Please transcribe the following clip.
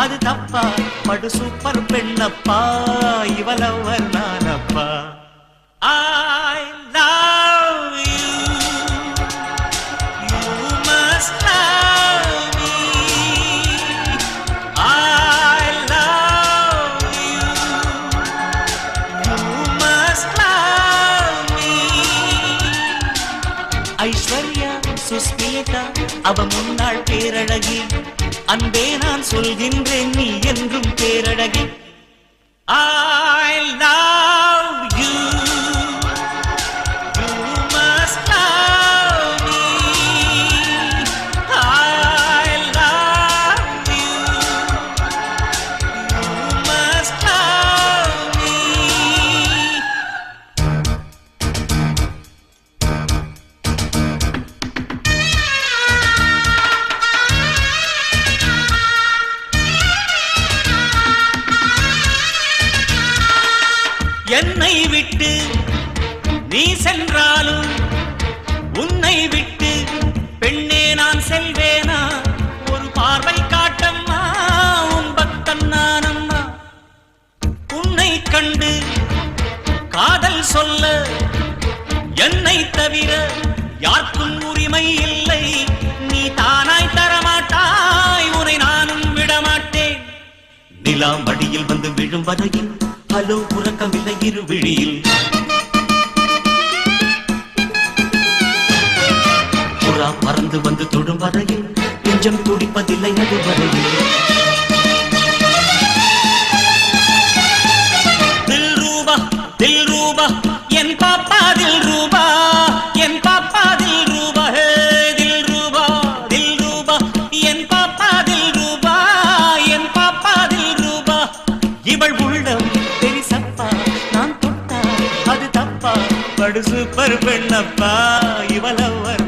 அது தப்பா படு super பெண்ணப்பா இவளவர் நானப்பா I love you you must love me I love you you must love me Aishwarya Sushmita அவ முன்னாள் பேரழகி அன்பே நான் சொல்கின்றேன் நீ என்றும் பேரழகி I love you you must love me I love you you must love me என்னை விட்டு நீ சென்றாலும் உன்னை விட்டு பெண்ணே நான் செல்வேனா ஒரு பார்வை காட்டம்மா உன் பக்தன் நானம்மா உன்னை கண்டு காதல் சொல்ல என்னை தவிர யாருக்கும் உரிமை இல்லை நீ தானாய் தரமாட்டாய் உன்னை நானும் விடமாட்டேன் நிலா மடியில் வந்து விழும் வரையில் ஹலோ உறக்கமில்லை இரு விழியில் புறா பறந்து வந்து தொடும் வரையில் நெஞ்சம் துடிப்பதில்லை அது வரையில் தில் ரூபா என் பாப்பா தில் ரூபா என் பாப்பா தில் ரூபா ஹே தில் ரூபா என் பாப்பா தில் ரூபா என் பாப்பா தில் ரூபா இவள் உள்ளம் நான் தொட்டா அது தப்பா படு சூப்பர் பெண்ணப்பா இவளவர்